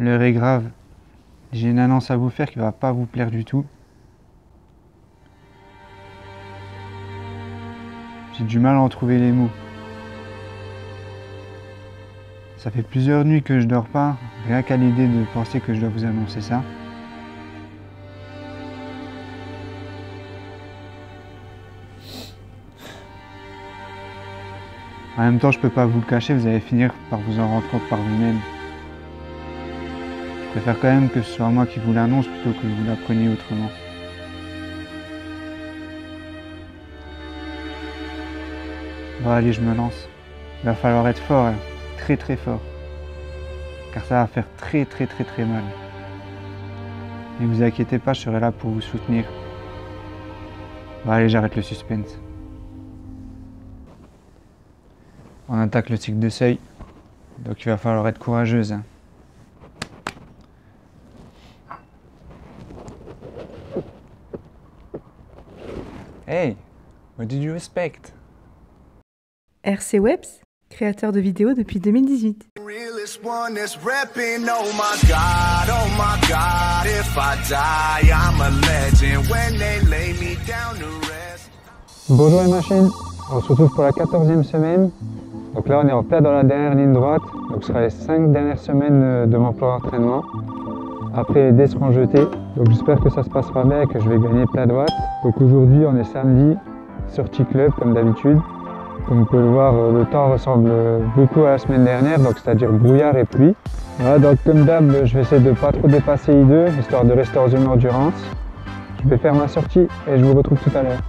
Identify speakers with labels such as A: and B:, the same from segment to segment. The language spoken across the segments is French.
A: L'heure est grave. J'ai une annonce à vous faire qui va pas vous plaire du tout. J'ai du mal à en trouver les mots. Ça fait plusieurs nuits que je dors pas, rien qu'à l'idée de penser que je dois vous annoncer ça. En même temps, je peux pas vous le cacher, vous allez finir par vous en rendre compte par vous-même. Je préfère quand même que ce soit moi qui vous l'annonce plutôt que vous l'appreniez autrement. Bon allez, je me lance. Il va falloir être fort, hein. Très très fort. Car ça va faire très mal. Ne vous inquiétez pas, je serai là pour vous soutenir. Bon allez, j'arrête le suspense. On attaque le cycle de seuil. Donc il va falloir être courageuse, hein. Hey, what did you expect?
B: RC Webs, créateur de vidéos depuis 2018.
A: Bonjour les machines, on se retrouve pour la 14e semaine. Donc là on est en plein dans la dernière ligne droite, donc ce sera les 5 dernières semaines de mon plan d'entraînement. Après les dés seront jetés, donc j'espère que ça se passera bien et que je vais gagner plein droite. Donc aujourd'hui on est samedi, sortie club comme d'habitude. Comme vous pouvez le voir, le temps ressemble beaucoup à la semaine dernière, donc c'est-à-dire brouillard et pluie. Voilà, donc comme d'hab, je vais essayer de ne pas trop dépasser I2, histoire de rester en zone endurance. Je vais faire ma sortie et je vous retrouve tout à l'heure.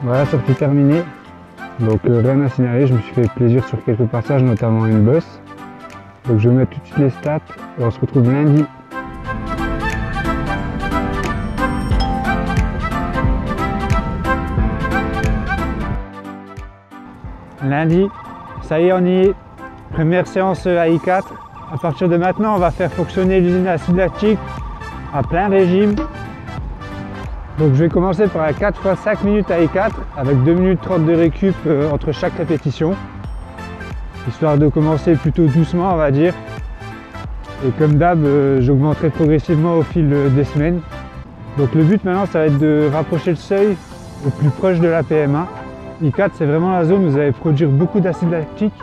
A: Voilà, sortie terminée. Donc rien à signaler, je me suis fait plaisir sur quelques passages, notamment une bosse. Donc je vais mettre tout de suite les stats et on se retrouve lundi. Lundi, ça y est, on y est. Première séance à I4. À partir de maintenant, on va faire fonctionner l'usine acide lactique à plein régime. Donc je vais commencer par un 4 x 5 minutes à I4 avec 2 minutes 30 de récup entre chaque répétition. Histoire de commencer plutôt doucement, on va dire. Et comme d'hab, j'augmenterai progressivement au fil des semaines. Donc le but maintenant, ça va être de rapprocher le seuil au plus proche de la PMA. I4, c'est vraiment la zone où vous allez produire beaucoup d'acide lactique.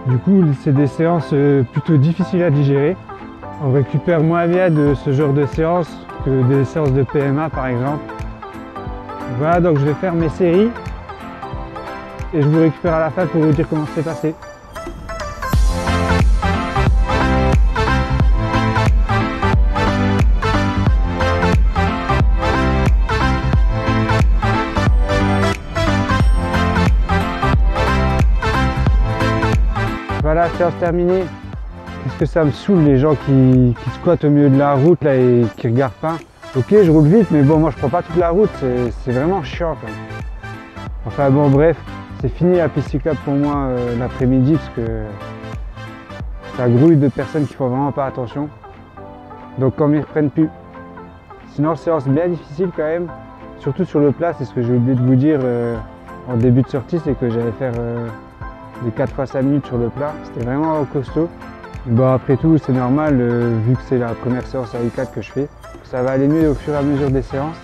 A: Du coup, c'est des séances plutôt difficiles à digérer. On récupère moins bien de ce genre de séances que des séances de PMA par exemple. Voilà, donc je vais faire mes séries et je vous récupère à la fin pour vous dire comment c'est passé. Voilà, séance terminée. Qu'est-ce que ça me saoule les gens qui squattent au milieu de la route là et qui regardent pas. Ok, je roule vite, mais bon, moi je prends pas toute la route, c'est vraiment chiant quand même. Enfin bon, bref, c'est fini la piste cyclable pour moi l'après-midi parce que ça grouille de personnes qui font vraiment pas attention. Donc qu'on m'y reprenne plus. Sinon, séance bien difficile quand même, surtout sur le plat, c'est ce que j'ai oublié de vous dire en début de sortie, c'est que j'allais faire les 4 x 5 minutes sur le plat, c'était vraiment costaud. Bon, après tout, c'est normal, vu que c'est la première séance à I4 que je fais. Ça va aller mieux au fur et à mesure des séances.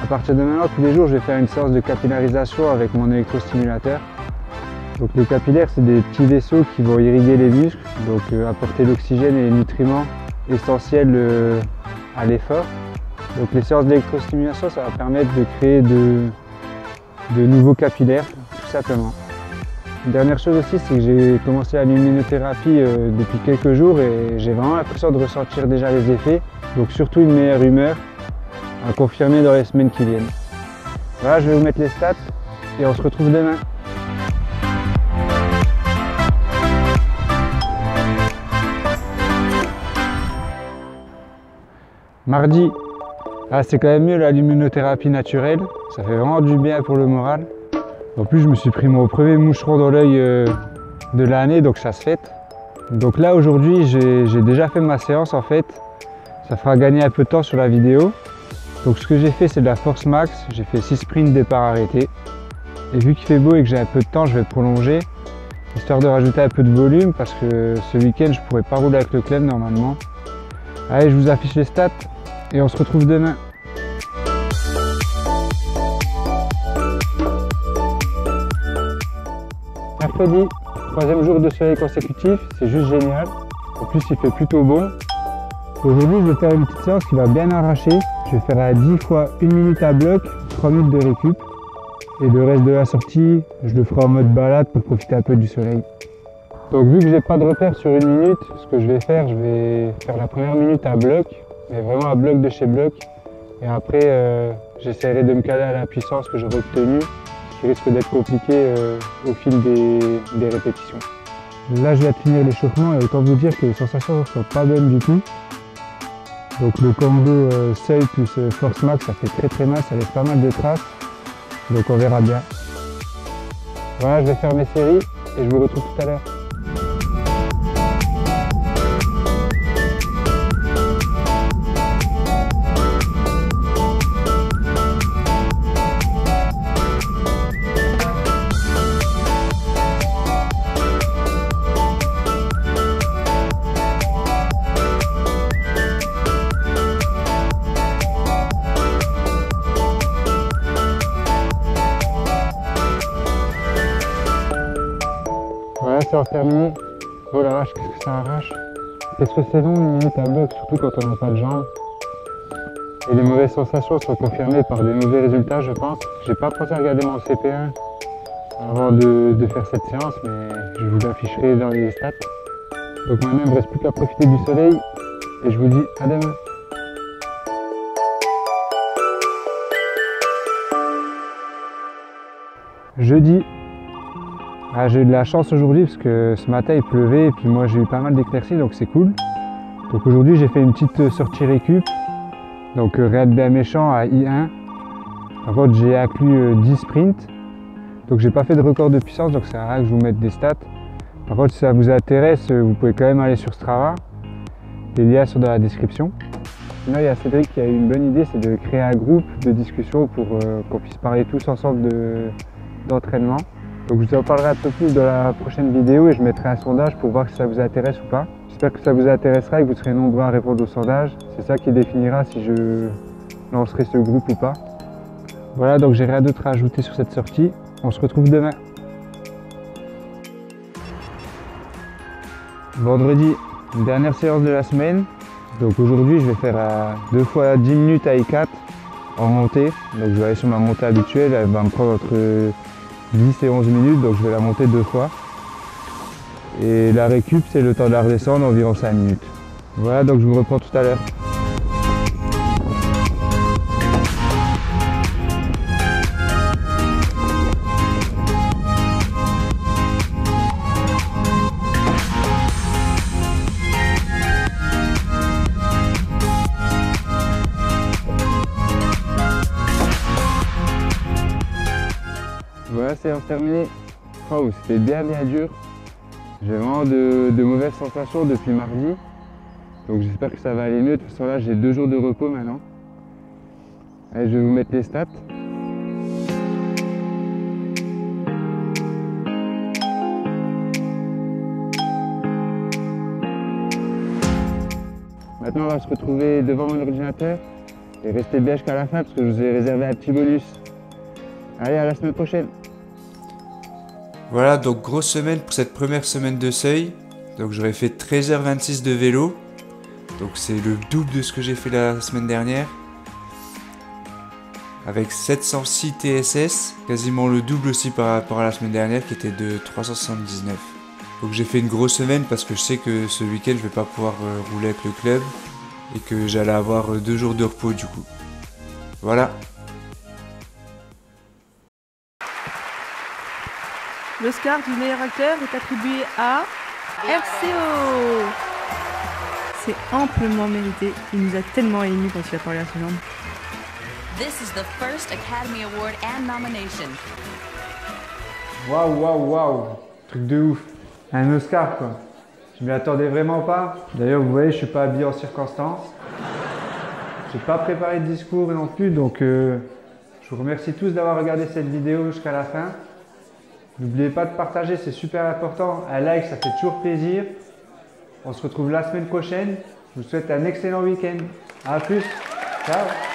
A: À partir de maintenant, tous les jours, je vais faire une séance de capillarisation avec mon électrostimulateur. Donc les capillaires, c'est des petits vaisseaux qui vont irriguer les muscles, donc apporter l'oxygène et les nutriments essentiels à l'effort. Donc les séances d'électrostimulation, ça va permettre de créer de nouveaux capillaires, tout simplement. Une dernière chose aussi, c'est que j'ai commencé la luminothérapie depuis quelques jours et j'ai vraiment l'impression de ressentir déjà les effets. Donc surtout une meilleure humeur à confirmer dans les semaines qui viennent. Voilà, je vais vous mettre les stats et on se retrouve demain. Mardi, c'est quand même mieux la luminothérapie naturelle, ça fait vraiment du bien pour le moral. En plus, je me suis pris mon premier moucheron dans l'œil de l'année, donc ça se fête. Donc là, aujourd'hui, j'ai déjà fait ma séance en fait. Ça fera gagner un peu de temps sur la vidéo. Donc ce que j'ai fait, c'est de la force max. J'ai fait 6 sprints départ arrêté. Et vu qu'il fait beau et que j'ai un peu de temps, je vais prolonger, histoire de rajouter un peu de volume parce que ce week-end, je ne pourrais pas rouler avec le club normalement. Allez, je vous affiche les stats et on se retrouve demain. Mercredi, 3e jour de soleil consécutif, c'est juste génial. En plus, il fait plutôt bon. Aujourd'hui, je vais faire une petite séance qui va bien arracher. Je vais faire à 10 fois 1 minute à bloc, 3 minutes de récup. Et le reste de la sortie, je le ferai en mode balade pour profiter un peu du soleil. Donc vu que j'ai pas de repère sur 1 minute, ce que je vais faire la première minute à bloc, mais vraiment à bloc de chez bloc. Et après, j'essaierai de me caler à la puissance que j'aurai obtenue, ce qui risque d'être compliqué au fil des répétitions. Là, je viens de finir l'échauffement et autant vous dire que les sensations ne sont pas bonnes du tout. Donc le combo seuil plus force max, ça fait très mal, ça laisse pas mal de traces. Donc on verra bien. Voilà, je vais faire mes séries et je vous retrouve tout à l'heure. Voilà, séance terminée. Oh la vache, qu'est-ce que ça arrache. Qu'est-ce que c'est long 1 minute à bloc, surtout quand on n'a pas de jambes. Et les mauvaises sensations sont confirmées par des mauvais résultats, je pense. J'ai pas pensé à regarder mon CP1 avant de faire cette séance, mais je vous l'afficherai dans les stats. Donc maintenant, il ne me reste plus qu'à profiter du soleil et je vous dis à demain. Jeudi. Ah, j'ai eu de la chance aujourd'hui parce que ce matin il pleuvait et puis moi j'ai eu pas mal d'éclaircies donc c'est cool. Donc aujourd'hui j'ai fait une petite sortie récup. Donc rien de bien méchant à I1. Par contre j'ai inclus 10 sprints. Donc j'ai pas fait de record de puissance donc ça sert à rien que je vous mette des stats. Par contre si ça vous intéresse vous pouvez quand même aller sur Strava. Les liens sont dans la description. Sinon il y a Cédric qui a eu une bonne idée, c'est de créer un groupe de discussion pour qu'on puisse parler tous ensemble d'entraînement. Donc je vous en parlerai un peu plus dans la prochaine vidéo et je mettrai un sondage pour voir si ça vous intéresse ou pas. J'espère que ça vous intéressera et que vous serez nombreux à répondre au sondage. C'est ça qui définira si je lancerai ce groupe ou pas. Voilà, donc j'ai rien d'autre à ajouter sur cette sortie. On se retrouve demain. Vendredi, une dernière séance de la semaine. Donc aujourd'hui je vais faire 2 fois 10 minutes à I4 en montée. Donc je vais aller sur ma montée habituelle, elle va me prendre entre 10 et 11 minutes, donc je vais la monter 2 fois. Et la récup, c'est le temps de la redescendre, environ 5 minutes. Voilà, donc je vous reprends tout à l'heure. Voilà, séance terminée. Oh, c'était bien dur. J'ai vraiment de mauvaises sensations depuis mardi. Donc j'espère que ça va aller mieux. De toute façon là j'ai 2 jours de repos maintenant. Allez, je vais vous mettre les stats. Maintenant on va se retrouver devant mon ordinateur et rester bien jusqu'à la fin parce que je vous ai réservé un petit bonus. Allez, à la semaine prochaine.
C: Voilà, donc grosse semaine pour cette première semaine de seuil. Donc j'aurais fait 13h26 de vélo. Donc c'est le double de ce que j'ai fait la semaine dernière. Avec 706 TSS, quasiment le double aussi par rapport à la semaine dernière qui était de 379. Donc j'ai fait une grosse semaine parce que je sais que ce week-end je vais pas pouvoir rouler avec le club. Et que j'allais avoir 2 jours de repos du coup. Voilà.
B: L'Oscar du meilleur acteur est attribué à RCO. C'est amplement mérité. Il nous a tellement émus quand il a parlé à ce genre.
D: This is the first Academy Award and nomination.
A: Waouh. Truc de ouf. Un Oscar quoi. Je m'y attendais vraiment pas. D'ailleurs vous voyez je suis pas habillé en circonstance. Je n'ai pas préparé de discours non plus, donc je vous remercie tous d'avoir regardé cette vidéo jusqu'à la fin. N'oubliez pas de partager, c'est super important. Un like, ça fait toujours plaisir. On se retrouve la semaine prochaine. Je vous souhaite un excellent week-end. À plus. Ciao.